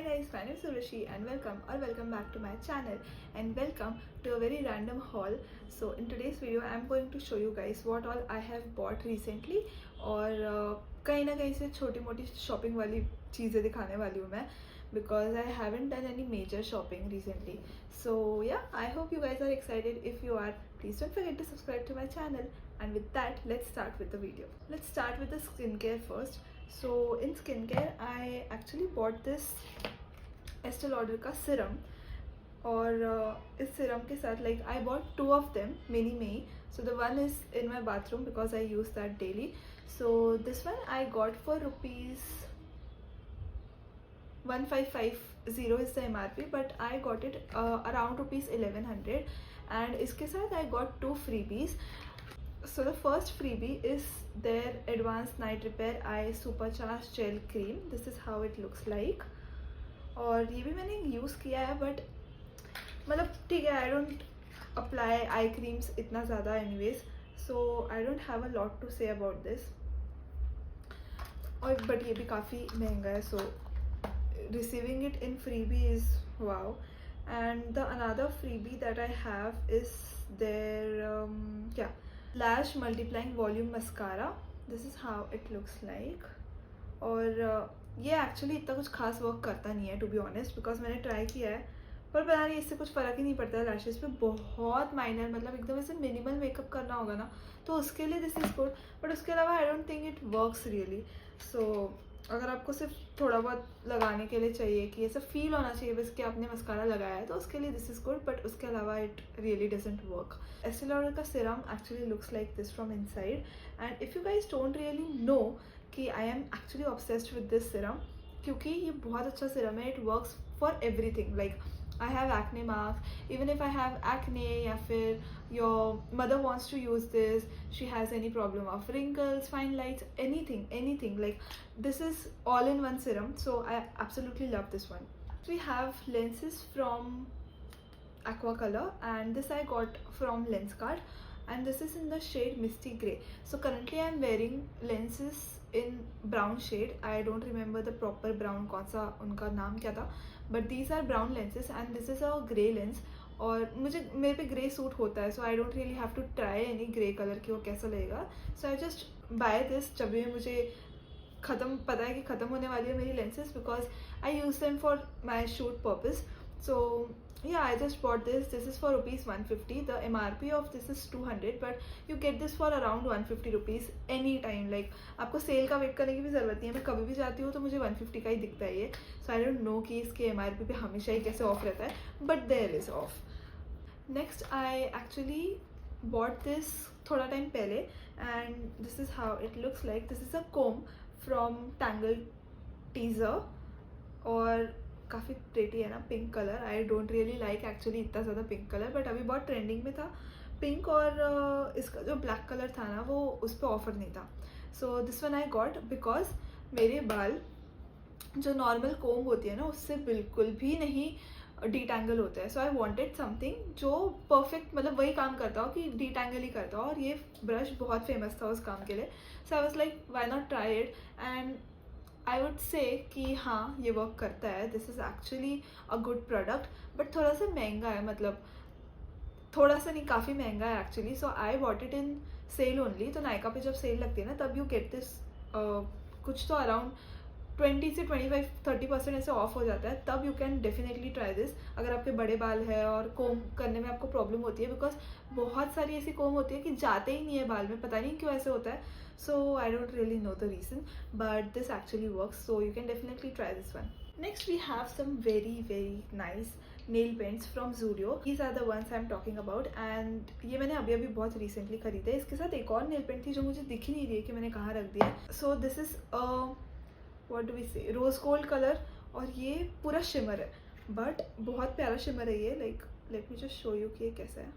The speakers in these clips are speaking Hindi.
Hi guys, my name is Urvashi and welcome back to my channel and welcome to a very random haul. So in today's video I am going to show you guys what all I have bought recently और कहीं ना कहीं से छोटी मोटी शॉपिंग वाली चीज़ें दिखाने वाली हूँ मैं because I haven't done any major shopping recently. So yeah, I hope you guys are excited. If you are, please don't forget to subscribe to my channel. And with that, let's start with the video. Let's start with the skincare first. So in skincare, I actually bought this Estee Lauder का serum और इस serum के साथ like I bought two of them mini में ही. So the one is in my bathroom because I use that daily. So this one I got for rupees 1550 is the MRP, but I got it around rupees 1100 and इसके साथ I got two freebies. So the first freebie is their Advanced Night Repair Eye Supercharged Gel Cream. This is how it looks like. और ये भी मैंने यूज़ किया है बट मतलब ठीक है, I don't apply eye creams इतना ज़्यादा anyways, so I don't have a lot to say about this. और बट ये भी काफ़ी महंगा है, so receiving it in freebie is wow. And the another freebie that I have is their Lash Multiplying Volume Mascara. This is how it looks like. और ये एक्चुअली इतना कुछ खास वर्क करता नहीं है टू बी ऑनेस्ट, बिकॉज मैंने ट्राई किया है पर पता नहीं इससे कुछ फ़र्क ही नहीं पड़ता है लैशेज़ पे. बहुत माइनर, मतलब एकदम ऐसे मिनिमल मेकअप करना होगा ना तो उसके लिए दिस इज़ गुड, बट उसके अलावा I don't think it works really. So अगर आपको सिर्फ थोड़ा बहुत लगाने के लिए चाहिए कि ऐसा फील होना चाहिए बस कि आपने मस्कारा लगाया है तो उसके लिए दिस इज़ गुड, बट उसके अलावा it really doesn't work. Estee Lauder का serum actually looks like this from inside and if you guys don't really know कि I am actually obsessed with this serum क्योंकि ये बहुत अच्छा सीरम है. It works for everything. Like I have acne marks, even if I have acne या फिर your mother wants to use this, she has any problem of wrinkles, fine lines, anything like this is all in one serum, so I absolutely love this one. We have lenses from Aqua Color and this I got from Lenskart and this is in the shade Misty Grey. So currently I am wearing lenses in brown shade. I don't remember the proper brown कौन सा उनका नाम क्या था, but these are brown lenses and this is a grey lens. और मेरे पे ग्रे सूट होता है, so I don't really have to try any grey color कि वो कैसा लगेगा. So I just buy this जब भी मुझे पता है कि ख़त्म होने वाली है मेरी lenses because I use them for my shoot purpose. So yeah, I just bought this. This is for rupees 150. The MRP of this is 200, but you get this for around 150 rupees any time. Like आपको सेल का वेट करने की भी ज़रूरत नहीं है. मैं कभी भी जाती हूँ तो मुझे 150 का ही दिखता है ये. So I don't know कि इसके MRP पे हमेशा ही कैसे ऑफ रहता है, but there is off. Next I actually bought this थोड़ा टाइम पहले and this is how it looks like. This is a comb from Tangle Teaser और काफ़ी प्रेटी है ना, pink colour. I don't really like actually इतना ज़्यादा पिंक कलर, बट अभी बहुत ट्रेंडिंग में था पिंक और इसका जो ब्लैक कलर था ना वो उस पर ऑफर नहीं था. So this one I got because मेरे बाल जो नॉर्मल कोम होती है ना उससे बिल्कुल भी नहीं डीटैंगल होता है. सो आई वॉन्टेड समथिंग जो परफेक्ट मतलब वही काम करता हो कि डीटैंगल ही करता हो, और ये ब्रश बहुत फेमस था उस काम के लिए. So I was like why not try it and I would say कि हाँ ये वर्क करता है. This is actually a good product, but थोड़ा सा महंगा है, मतलब थोड़ा सा नहीं काफ़ी महंगा है actually. So I bought it in sale only. तो नायका पे जब सेल लगती है ना तब यू गेट दिस कुछ तो अराउंड 20 से 25-30% ऐसे ऑफ हो जाता है. तब you can definitely try this अगर आपके बड़े बाल है और कोम करने में आपको प्रॉब्लम होती है, बिकॉज बहुत सारी ऐसी कोम होती है कि जाते ही नहीं है बाल में, पता नहीं क्यों ऐसे होता है. So I don't really know the reason, but this actually works, so you can definitely try this one. Next we have some very nice nail paints from Zudio. These are the ones I'm talking about and ये मैंने अभी बहुत recently खरीदे. इसके साथ एक और nail paint थी जो मुझे दिख ही नहीं रही है कि मैंने कहाँ रख दिया. So this is what do we say, rose gold color और ये पूरा shimmer है, but बहुत प्यारा shimmer है ये. Like let me just show you कि ये कैसा है.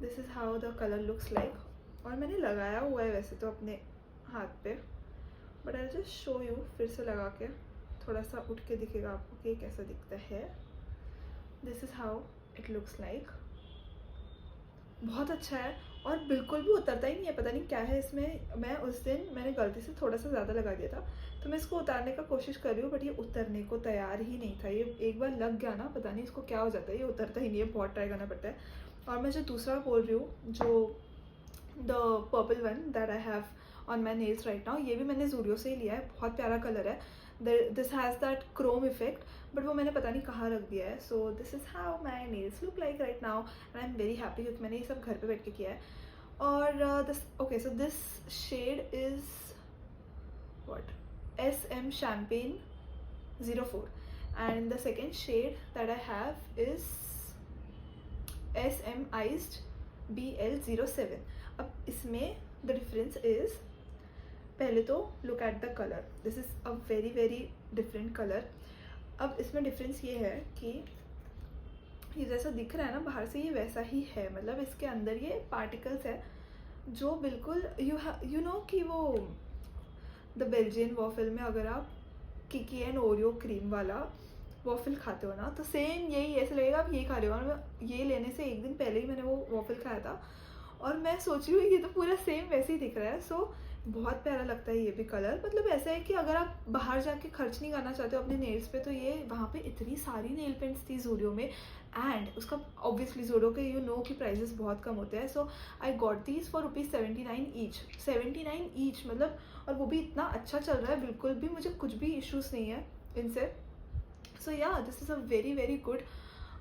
This is how the color looks like. और मैंने लगाया हुआ है वैसे तो अपने हाथ पे, but I just show you फिर से लगा के थोड़ा सा उठ के दिखेगा आपको कि कैसा दिखता है. This is how it looks like. बहुत अच्छा है और बिल्कुल भी उतरता ही नहीं है, पता नहीं क्या है इसमें. मैं उस दिन मैंने गलती से थोड़ा सा ज़्यादा लगा दिया था तो मैं इसको उतारने का कोशिश कर रही हूँ, बट ये उतरने को तैयार ही नहीं था। ये एक बार लग गया ना, पता नहीं इसको क्या हो जाता है, ये उतरता ही नहीं है, बहुत ट्राई करना पड़ता है। और मैं जो दूसरा बोल रही हूँ, जो the purple one that I have on my nails right now, ये भी मैंने जूडियो से ही लिया है, बहुत प्यारा कलर है। This has that Chrome effect, but वो मैंने पता नहीं कहाँ रख दिया है। So this is how my nails look like right now, and I am very happy क्योंकि मैंने ये सब घर पे बैठ के किया है। और this okay, so this shade is what, SM Champagne 04, and the second shade that I have is SM Iced BL07. अब इसमें the difference is, पहले तो look at the color, this is a very very different color. अब इसमें डिफरेंस ये है कि ये जैसा दिख रहा है ना बाहर से, ये वैसा ही है, मतलब इसके अंदर ये पार्टिकल्स है जो बिल्कुल यू नो कि वो द बेल्जियन वॉफल में अगर आप किकी एंड ओरियो क्रीम वाला वॉफल खाते हो ना, तो सेम यही ऐसे लगेगा आप यही खा रहे हो। और मैं ये लेने से एक दिन पहले ही मैंने वो वॉफल खाया था, और मैं सोच रही हूँ ये तो पूरा सेम वैसे ही दिख रहा है। सो बहुत प्यारा लगता है ये भी कलर। मतलब ऐसा है कि अगर आप बाहर जाके खर्च नहीं करना चाहते हो अपने नेल्स पे, तो ये वहाँ पे इतनी सारी नेल पेंट्स थी जूडियो में, एंड उसका ऑब्वियसली जूडियो के यू नो कि प्राइजेस बहुत कम होते हैं। So I got these for ₹79 each, 79 each, मतलब, और वो भी इतना अच्छा चल रहा है, बिल्कुल भी मुझे कुछ भी इश्यूज़ नहीं है इनसे। सो या this is a very very good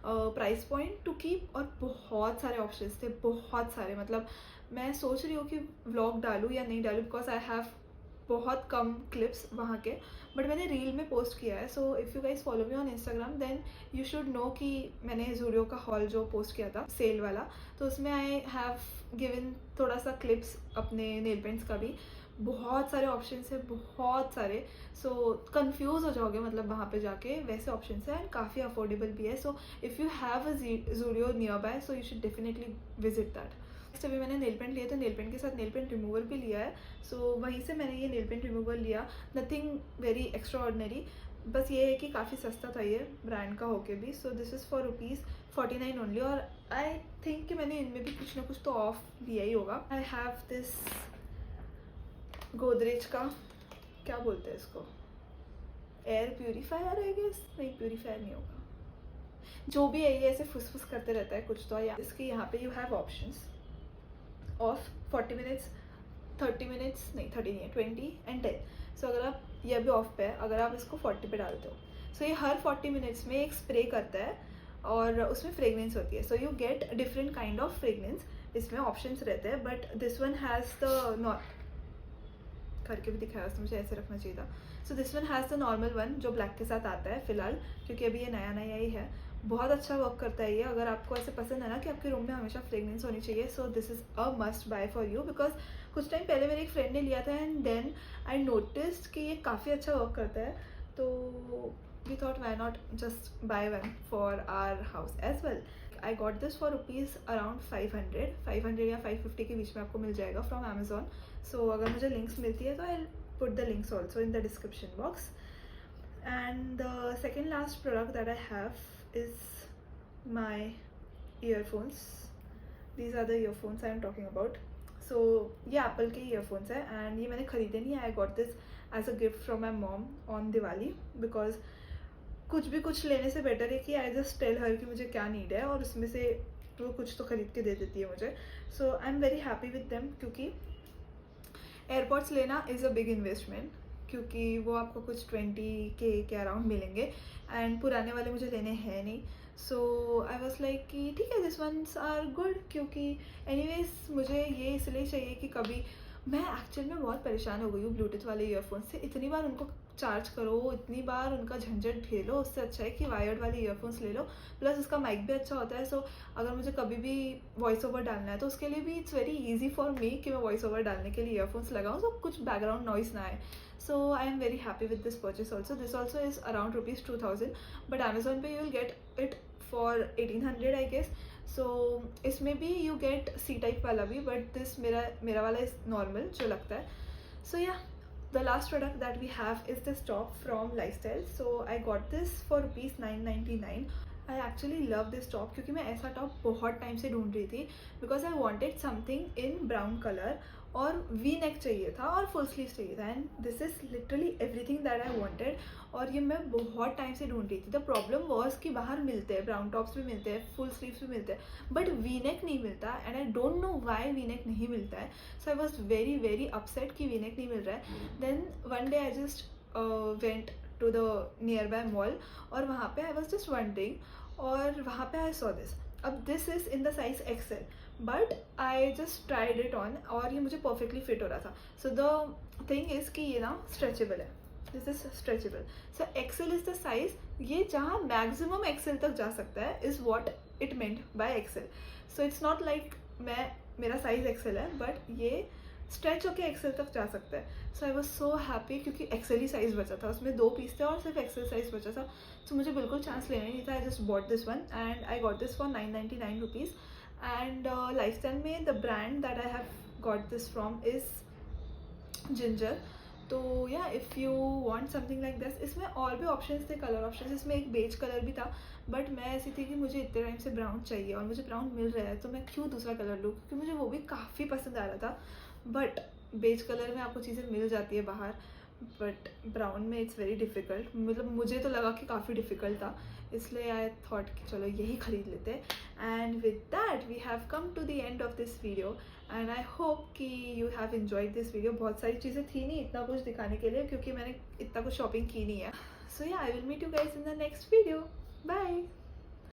price point two keep. और बहुत सारे ऑप्शंस थे, बहुत सारे, मतलब मैं सोच रही हूँ कि व्लॉग डालूँ या नहीं डालूँ, बिकॉज आई हैव बहुत कम क्लिप्स वहाँ के, बट मैंने रील में पोस्ट किया है। So if you guys follow me on Instagram then you should know कि मैंने जूडियो का हॉल जो पोस्ट किया था सेल वाला, तो उसमें आई हैव गिवन थोड़ा सा क्लिप्स अपने नेल पेंट्स का भी। बहुत सारे ऑप्शंस है, बहुत सारे। सो कंफ्यूज हो जाओगे मतलब वहाँ पे जाके, वैसे ऑप्शंस है, एंड काफ़ी अफोर्डेबल भी है। So if you have a Zudio near by, so you should definitely visit that. Next अभी मैंने नेल पेंट लिया, तो नेल पेंट के साथ नेल पेंट रिमूवर भी लिया है। सो वहीं से मैंने ये नेल पेंट रिमूवर लिया, नथिंग वेरी एक्स्ट्रा ऑर्डिनरी, बस ये है कि काफ़ी सस्ता था ये ब्रांड का होके भी। So this is for ₹49 only, और आई थिंक कि मैंने इनमें भी कुछ ना कुछ तो ऑफ लिया ही होगा। आई हैव दिस गोदरेज का, क्या बोलते हैं इसको, एयर प्यूरीफायर आई गेस, नहीं प्यूरीफायर नहीं होगा, जो भी है, ये ऐसे फुसफुस करते रहता है कुछ तो। या इसके यहाँ पे you have options of 40 minutes, 30 minutes, नहीं 30 नहीं है, 20 एंड 10। सो अगर आप, ये अभी ऑफ पे है, अगर आप इसको 40 पे डालते हो, सो ये हर 40 मिनट्स में एक स्प्रे करता है, और उसमें फ्रेगनेंस होती है। So you get different kind of fragrance, इसमें ऑप्शंस रहते हैं, but this one has the not करके भी दिखाया, तो मुझे ऐसे रखना चाहिए था। So this one has the normal one जो ब्लैक के साथ आता है फ़िलहाल, क्योंकि अभी ये नया नया ही है। बहुत अच्छा वर्क करता है ये, अगर आपको ऐसे पसंद है ना कि आपके रूम में हमेशा फ्रेगनेंस होनी चाहिए, so this is a must buy for you. Because कुछ टाइम पहले मेरी एक फ्रेंड ने लिया था, एंड देन आई नोटिस्ड कि ये काफ़ी अच्छा वर्क करता है, तो we thought why not just buy one for our house as well. I got this for rupees around 500 या 550 के बीच में आपको मिल जाएगा फ्रॉम अमेजोन। सो अगर मुझे लिंक्स मिलती है तो I put the links also in the description box. And the second last product that I have is my earphones. These are the earphones I am talking about. So ये Apple के earphones है, and ये मैंने खरीदे नहीं, I got this as a gift from my mom on Diwali, because कुछ भी कुछ लेने से बेटर है कि I just tell her कि मुझे क्या नीड है, और उसमें से वो कुछ तो खरीद के दे देती है मुझे। So I'm very happy with them, क्योंकि एयरपॉड्स लेना इज़ अ बिग इन्वेस्टमेंट, क्योंकि वो आपको कुछ 20K के अराउंड मिलेंगे, एंड पुराने वाले मुझे लेने हैं नहीं। सो आई वॉज लाइक कि ठीक है, दिस वंस आर गुड, क्योंकि एनीवेज मुझे ये इसलिए चाहिए कि कभी, मैं एक्चुअल में बहुत परेशान हो गई हूँ ब्लूटूथ वाले ईयरफोन से। इतनी बार उनको चार्ज करो, इतनी बार उनका झंझट झेलो, उससे अच्छा है कि वायर्ड वाले ईयरफोन्स ले लो। प्लस उसका माइक भी अच्छा होता है। सो अगर मुझे कभी भी वॉइस ओवर डालना है तो उसके लिए भी it's very easy for me कि मैं वॉइस ओवर डालने के लिए ईयरफोन्स लगाऊँ, तो कुछ बैकग्राउंड नॉइस ना आए। So I am very happy with this purchase also. This also is around ₹2000, but Amazon पे you will get it for 1800 I guess. So इसमें भी यू गेट सी टाइप वाला भी, बट दिस मेरा वाला इज़ नॉर्मल जो लगता है। सो या the last product that we have is this top from Lifestyle. So I got this for ₹999. I actually love this top क्योंकि मैं ऐसा टॉप बहुत टाइम से ढूंढ रही थी, because I wanted something in brown color और वी नेक चाहिए था और फुल स्लीव चाहिए था, and this is literally everything that I wanted. और ये मैं बहुत टाइम से ढूंढ रही थी। द प्रॉब्लम वॉज कि बाहर मिलते हैं, ब्राउन टॉप्स भी मिलते हैं, फुल स्लीव्स भी मिलते हैं, बट वी नेक नहीं मिलता, and I don't know why V neck नहीं मिलता है। So I was very very upset कि वी नेक नहीं मिल रहा है। Then one day I just went to the nearby mall, और वहाँ पे आई वॉज जस्ट वंडरिंग, और वहाँ पे आई सॉ दिस। अब this is in the size Excel, but I just tried it on, और ये मुझे परफेक्टली फिट हो रहा था। सो द थिंग इज़ कि ये ना स्ट्रेचेबल है, this is stretchable. So XL is the size, ये जहाँ मैक्सिमम एक्सेल तक जा सकता है is what it meant by XL. So it's not like मेरा साइज एक्सेल है, बट ये स्ट्रेच होके एक्सेल तक जा सकता है। So I was so happy, क्योंकि एक्सेल ही साइज़ बचा था, उसमें 2 पीस थे और सिर्फ एक्सेल साइज़ बचा था। सो मुझे बिल्कुल चांस लेना ही नहीं था। I just bought this one, and I got this for 999 rupees. And lifestyle में the brand that I have got this from is Ginger. तो yeah if you want something like this, इसमें और भी ऑप्शंस थे, कलर ऑप्शंस। इसमें एक बेज कलर भी था, बट मैं ऐसी थी कि मुझे इतने टाइम से ब्राउन चाहिए और मुझे ब्राउन मिल रहा है, तो मैं क्यों दूसरा कलर लूँ, क्योंकि मुझे वो भी काफ़ी पसंद आ रहा था। बट बेज कलर में आपको चीज़ें मिल जाती है बाहर, बट ब्राउन में इट्स वेरी डिफ़िकल्ट। मतलब मुझे तो लगा कि काफ़ी डिफ़िकल्ट था, इसलिए आई थॉट कि चलो यही ख़रीद लेते हैं। And with that we have come to the end of this video, and I hope कि you have enjoyed this video. बहुत सारी चीज़ें थी नहीं इतना कुछ दिखाने के लिए, क्योंकि मैंने इतना कुछ शॉपिंग की नहीं है। So yeah, I will meet you guys in the next video. Bye.